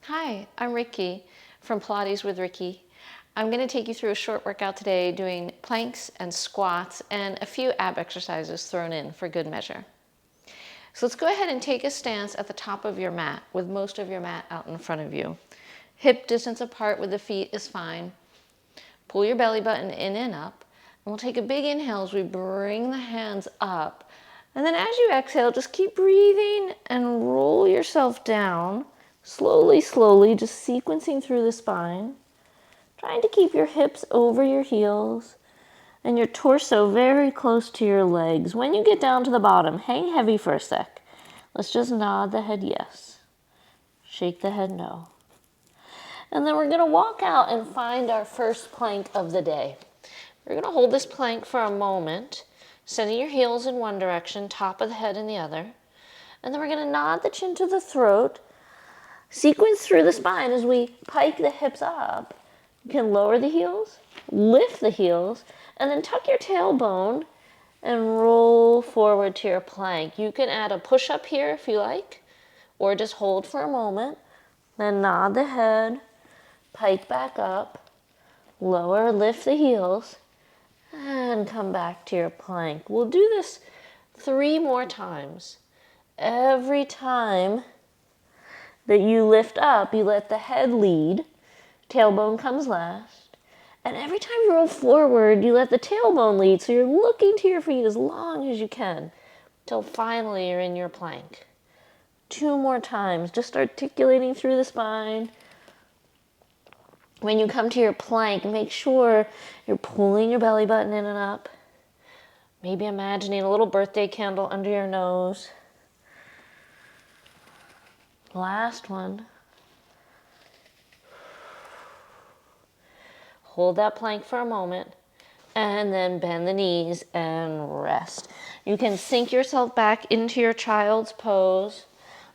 Hi, I'm Ricky from Pilates with Ricky. I'm going to take you through a short workout today doing planks and squats and a few ab exercises thrown in for good measure. So let's go ahead and take a stance at the top of your mat with most of your mat out in front of you. Hip distance apart with the feet is fine. Pull your belly button in and up. And we'll take a big inhale as we bring the hands up. And then as you exhale, just keep breathing and roll yourself down. Slowly, slowly, just sequencing through the spine. Trying to keep your hips over your heels and your torso very close to your legs. When you get down to the bottom, hang heavy for a sec. Let's just nod the head yes. Shake the head no. And then we're going to walk out and find our first plank of the day. We're going to hold this plank for a moment, sending your heels in one direction, top of the head in the other. And then we're going to nod the chin to the throat. Sequence through the spine as we pike the hips up. You can lower the heels, lift the heels, and then tuck your tailbone and roll forward to your plank. You can add a push-up here if you like, or just hold for a moment. Then nod the head, pike back up, lower, lift the heels, and come back to your plank. We'll do this 3 more times. Every time that you lift up, you let the head lead, tailbone comes last. And every time you roll forward, you let the tailbone lead, so you're looking to your feet as long as you can, till finally you're in your plank. 2 more times, just articulating through the spine. When you come to your plank, make sure you're pulling your belly button in and up. Maybe imagining a little birthday candle under your nose. Last one. Hold that plank for a moment and then bend the knees and rest. You can sink yourself back into your child's pose.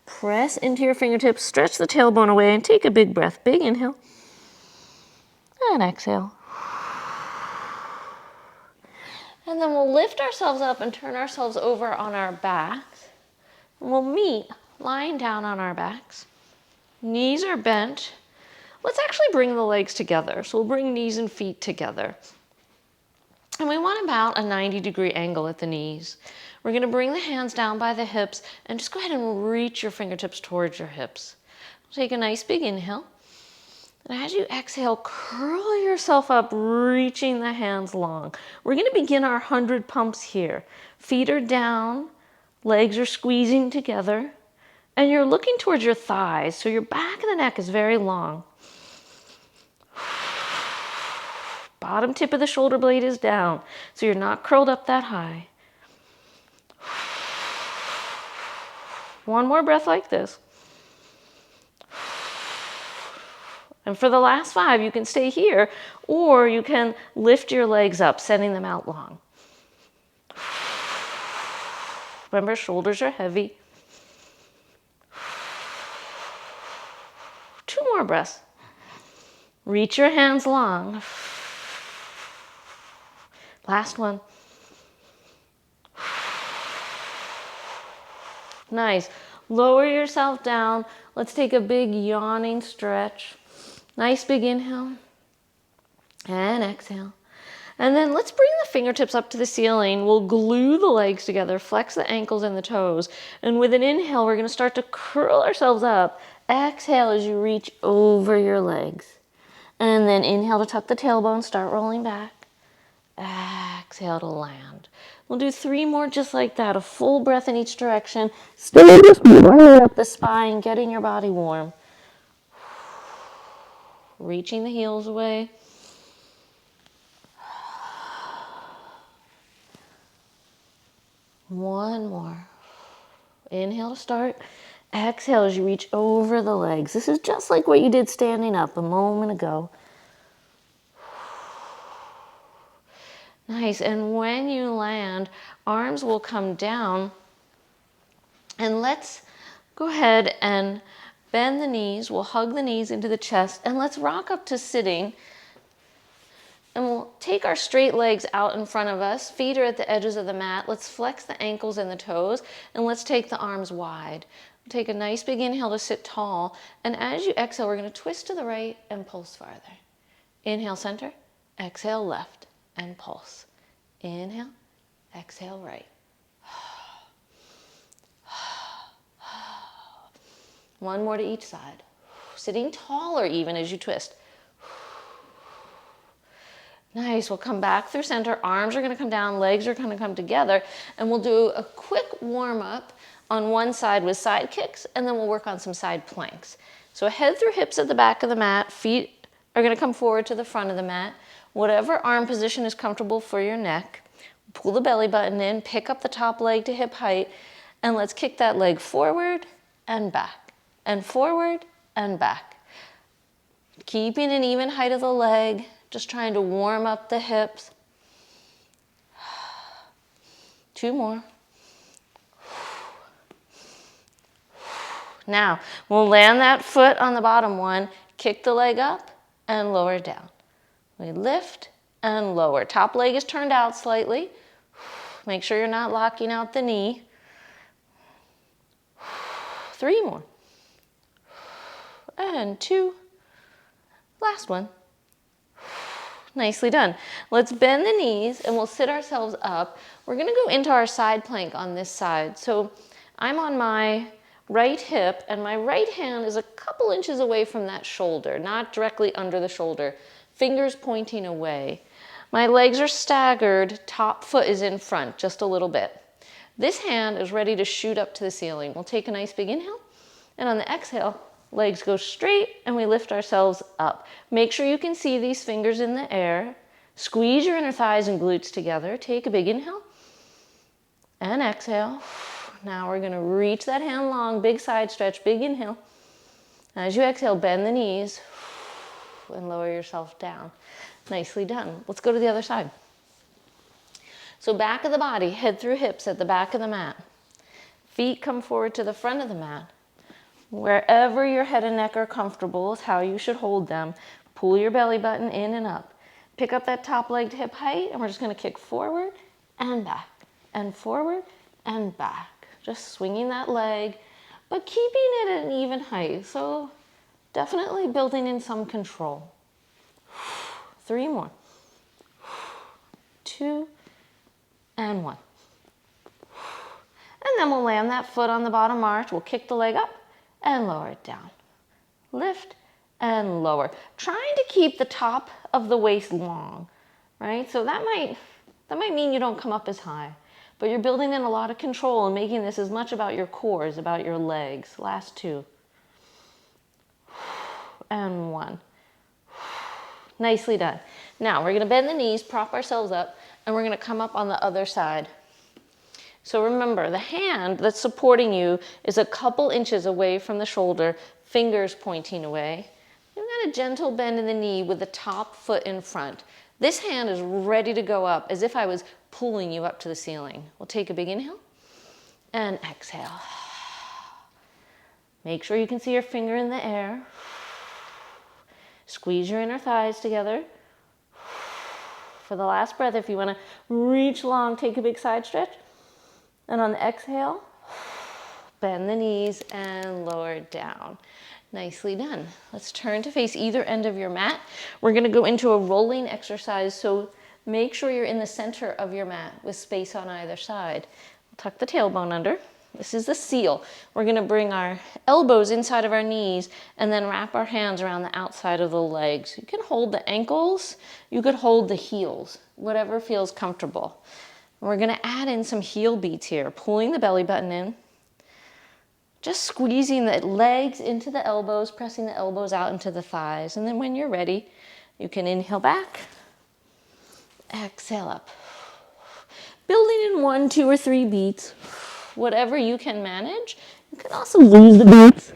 Press into your fingertips, stretch the tailbone away and take a big breath. Big inhale and exhale. And then we'll lift ourselves up and turn ourselves over on our backs. And we'll meet lying down on our backs. Knees are bent. Let's actually bring the legs together. So we'll bring knees and feet together. And we want about a 90-degree angle at the knees. We're going to bring the hands down by the hips and just go ahead and reach your fingertips towards your hips. Take a nice big inhale. And as you exhale, curl yourself up, reaching the hands long. We're going to begin our 100 pumps here. Feet are down, legs are squeezing together, and you're looking towards your thighs, so your back of the neck is very long. Bottom tip of the shoulder blade is down, so you're not curled up that high. 1 more breath like this. And for the last 5, you can stay here, or you can lift your legs up, sending them out long. Remember, shoulders are heavy. 2 more breaths. Reach your hands long. Last one. Nice. Lower yourself down. Let's take a big yawning stretch. Nice big inhale and exhale. And then let's bring the fingertips up to the ceiling. We'll glue the legs together, flex the ankles and the toes. And with an inhale, we're going to start to curl ourselves up. Exhale as you reach over your legs. And then inhale to tuck the tailbone, start rolling back. Exhale to land. We'll do 3 more just like that, a full breath in each direction. Still just warming up the spine, getting your body warm. Reaching the heels away. One more. Inhale to start. Exhale as you reach over the legs. This is just like what you did standing up a moment ago. Nice. And when you land, arms will come down. And let's go ahead and bend the knees. We'll hug the knees into the chest. And let's rock up to sitting. And we'll take our straight legs out in front of us. Feet are at the edges of the mat. Let's flex the ankles and the toes. And let's take the arms wide. Take a nice big inhale to sit tall. And as you exhale, we're going to twist to the right and pulse farther. Inhale, center. Exhale, left and pulse. Inhale, exhale, right. One more to each side. Sitting taller even as you twist. Nice, we'll come back through center. Arms are gonna come down, legs are gonna come together, and we'll do a quick warm up on one side with side kicks, and then we'll work on some side planks. So head through hips at the back of the mat, feet are gonna come forward to the front of the mat. Whatever arm position is comfortable for your neck. Pull the belly button in, pick up the top leg to hip height, and let's kick that leg forward and back, and forward and back. Keeping an even height of the leg, just trying to warm up the hips. 2 more. Now, we'll land that foot on the bottom one, kick the leg up and lower down. We lift and lower. Top leg is turned out slightly. Make sure you're not locking out the knee. 3 more. And 2. Last one. Nicely done. Let's bend the knees and we'll sit ourselves up. We're gonna go into our side plank on this side. So I'm on my right hip and my right hand is a couple inches away from that shoulder, not directly under the shoulder. Fingers pointing away. My legs are staggered, top foot is in front, just a little bit. This hand is ready to shoot up to the ceiling. We'll take a nice big inhale, and on the exhale, legs go straight and we lift ourselves up. Make sure you can see these fingers in the air. Squeeze your inner thighs and glutes together. Take a big inhale and exhale. Now we're gonna reach that hand long, big side stretch, big inhale. As you exhale, bend the knees and lower yourself down. Nicely done. Let's go to the other side. So back of the body, head through hips at the back of the mat. Feet come forward to the front of the mat. Wherever your head and neck are comfortable is how you should hold them. Pull your belly button in and up. Pick up that top leg to hip height, and we're just gonna kick forward and back, and forward and back. Just swinging that leg, but keeping it at an even height. So definitely building in some control. 3 more. 2 and 1. And then we'll land that foot on the bottom arch. We'll kick the leg up and lower it down. Lift and lower. Trying to keep the top of the waist long, right? So that might mean you don't come up as high, but you're building in a lot of control and making this as much about your core as about your legs. Last 2. And 1. Nicely done. Now we're gonna bend the knees, prop ourselves up, and we're gonna come up on the other side. So remember, the hand that's supporting you is a couple inches away from the shoulder, fingers pointing away. You've got a gentle bend in the knee with the top foot in front. This hand is ready to go up as if I was pulling you up to the ceiling. We'll take a big inhale and exhale. Make sure you can see your finger in the air. Squeeze your inner thighs together. For the last breath, if you want to reach long, take a big side stretch. And on the exhale, bend the knees and lower down. Nicely done. Let's turn to face either end of your mat. We're going to go into a rolling exercise, so make sure you're in the center of your mat with space on either side. Tuck the tailbone under. This is the seal. We're going to bring our elbows inside of our knees and then wrap our hands around the outside of the legs. You can hold the ankles, you could hold the heels, whatever feels comfortable. We're going to add in some heel beats here, pulling the belly button in, just squeezing the legs into the elbows, pressing the elbows out into the thighs. And then when you're ready, you can inhale back, exhale up. Building in 1, 2, or 3 beats. Whatever you can manage. You can also lose the beats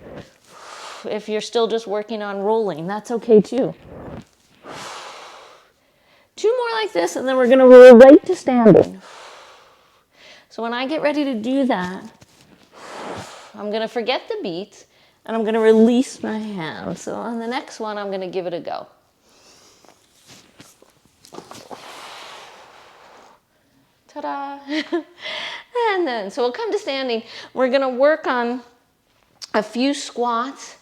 if you're still just working on rolling. That's okay too. 2 more like this, and then we're going to roll right to standing. So when I get ready to do that, I'm going to forget the beats, and I'm going to release my hands. So on the next one, I'm going to give it a go. Ta-da! And then, so we'll come to standing. We're going to work on a few squats.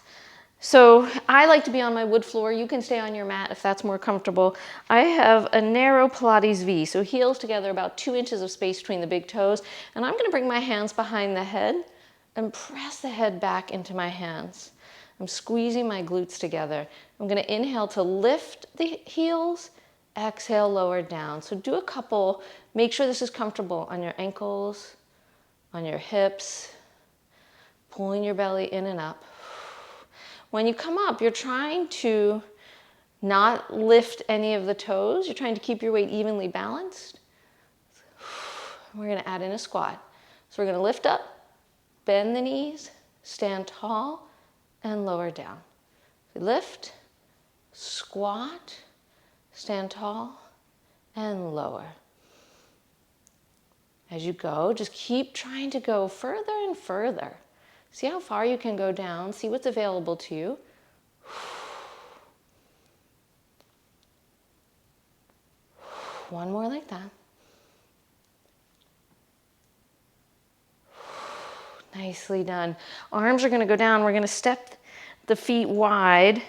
So I like to be on my wood floor. You can stay on your mat if that's more comfortable. I have a narrow Pilates V, so heels together, about 2 inches of space between the big toes. And I'm gonna bring my hands behind the head and press the head back into my hands. I'm squeezing my glutes together. I'm gonna inhale to lift the heels, exhale, lower down. So do a couple, make sure this is comfortable on your ankles, on your hips, pulling your belly in and up. When you come up, you're trying to not lift any of the toes. You're trying to keep your weight evenly balanced. We're gonna add in a squat. So we're gonna lift up, bend the knees, stand tall, and lower down. Lift, squat, stand tall, and lower. As you go, just keep trying to go further and further. See how far you can go down. See what's available to you. One more like that. Nicely done. Arms are going to go down. We're going to step the feet wide,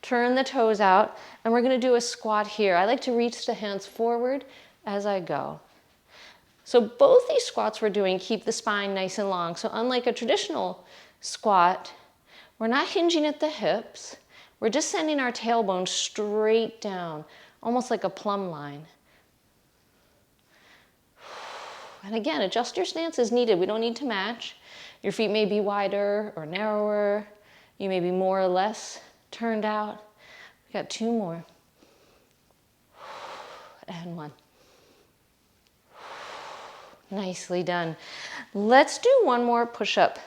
turn the toes out, and we're going to do a squat here. I like to reach the hands forward as I go. So both these squats we're doing keep the spine nice and long. So unlike a traditional squat, we're not hinging at the hips. We're just sending our tailbone straight down, almost like a plumb line. And again, adjust your stance as needed. We don't need to match. Your feet may be wider or narrower. You may be more or less turned out. We got 2 more. And 1. Nicely done. Let's do one more push-up.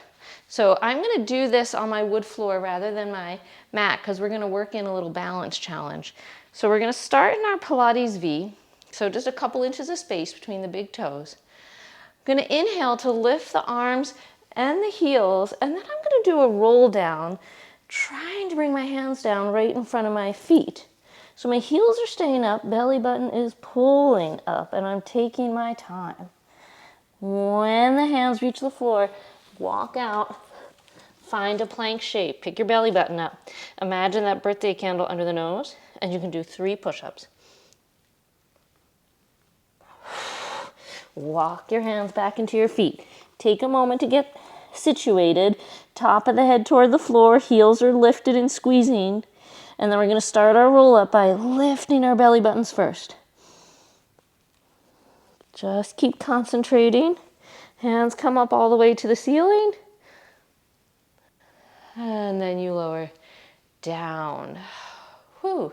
So I'm going to do this on my wood floor rather than my mat because we're going to work in a little balance challenge. So we're going to start in our Pilates V. So just a couple inches of space between the big toes. I'm going to inhale to lift the arms and the heels, and then I'm going to do a roll down, trying to bring my hands down right in front of my feet. So my heels are staying up, belly button is pulling up, and I'm taking my time. When the hands reach the floor, walk out, find a plank shape, pick your belly button up. Imagine that birthday candle under the nose, and you can do 3 push-ups. Walk your hands back into your feet. Take a moment to get situated. Top of the head toward the floor, heels are lifted and squeezing. And then we're going to start our roll up by lifting our belly buttons first. Just keep concentrating. Hands come up all the way to the ceiling. And then you lower down. Whew.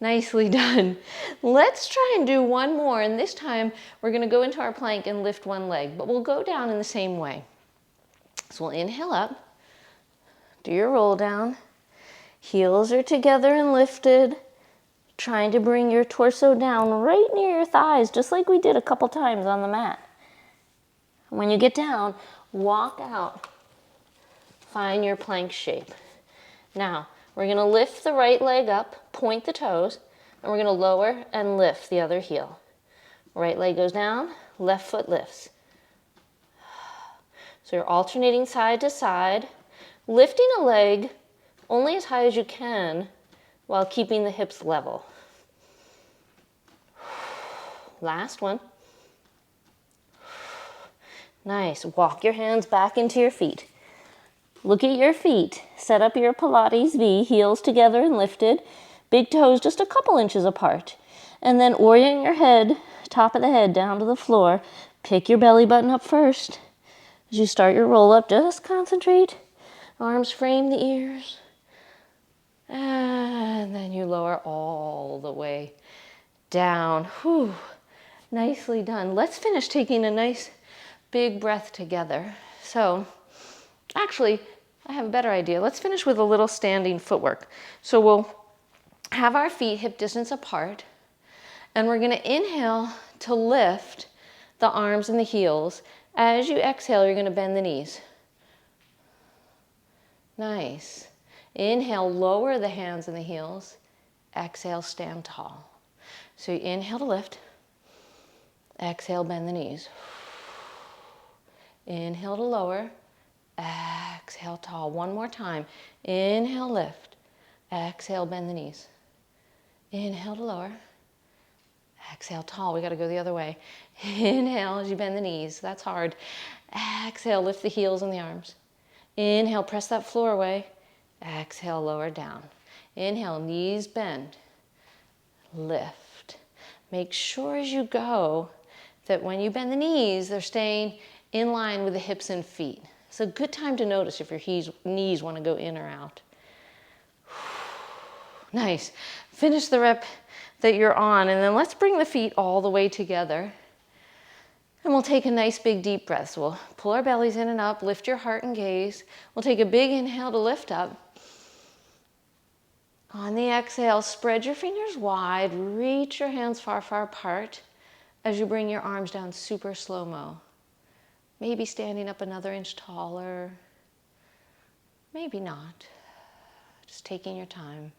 Nicely done. Let's try and do one more, and this time we're going to go into our plank and lift one leg, but we'll go down in the same way. So we'll inhale up, do your roll down, heels are together and lifted, trying to bring your torso down right near your thighs, just like we did a couple times on the mat. When you get down, walk out, find your plank shape. Now, we're going to lift the right leg up, point the toes, and we're going to lower and lift the other heel. Right leg goes down, left foot lifts. So you're alternating side to side, lifting a leg only as high as you can while keeping the hips level. Last one. Nice. Walk your hands back into your feet. Look at your feet. Set up your Pilates V, heels together and lifted, big toes just a couple inches apart. And then orient your head, top of the head, down to the floor. Pick your belly button up first. As you start your roll up, just concentrate. Arms frame the ears. And then you lower all the way down. Whew. Nicely done. Let's finish taking a nice big breath together. So, actually, I have a better idea. Let's finish with a little standing footwork. So we'll have our feet hip distance apart, and we're going to inhale to lift the arms and the heels. As you exhale, you're going to bend the knees. Nice. Inhale, lower the hands and the heels. Exhale, stand tall. So you inhale to lift. Exhale, bend the knees. Inhale to lower. Exhale, tall. One more time. Inhale, lift. Exhale, bend the knees. Inhale to lower. Exhale, tall. We got to go the other way. Inhale as you bend the knees. That's hard. Exhale, lift the heels and the arms. Inhale, press that floor away. Exhale, lower down. Inhale, knees bend. Lift. Make sure as you go that when you bend the knees, they're staying in line with the hips and feet. It's a good time to notice if your knees want to go in or out. Nice. Finish the rep that you're on, and then let's bring the feet all the way together. And we'll take a nice big deep breath. So we'll pull our bellies in and up, lift your heart and gaze. We'll take a big inhale to lift up. On the exhale, spread your fingers wide, reach your hands far, far apart as you bring your arms down super slow-mo. Maybe standing up another inch taller, maybe not. Just taking your time.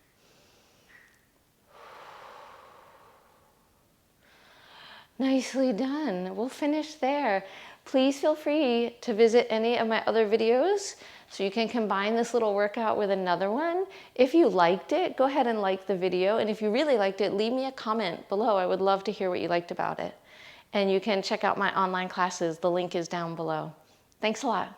Nicely done. We'll finish there. Please feel free to visit any of my other videos so you can combine this little workout with another one. If you liked it, go ahead and like the video. And if you really liked it, leave me a comment below. I would love to hear what you liked about it. And you can check out my online classes. The link is down below. Thanks a lot.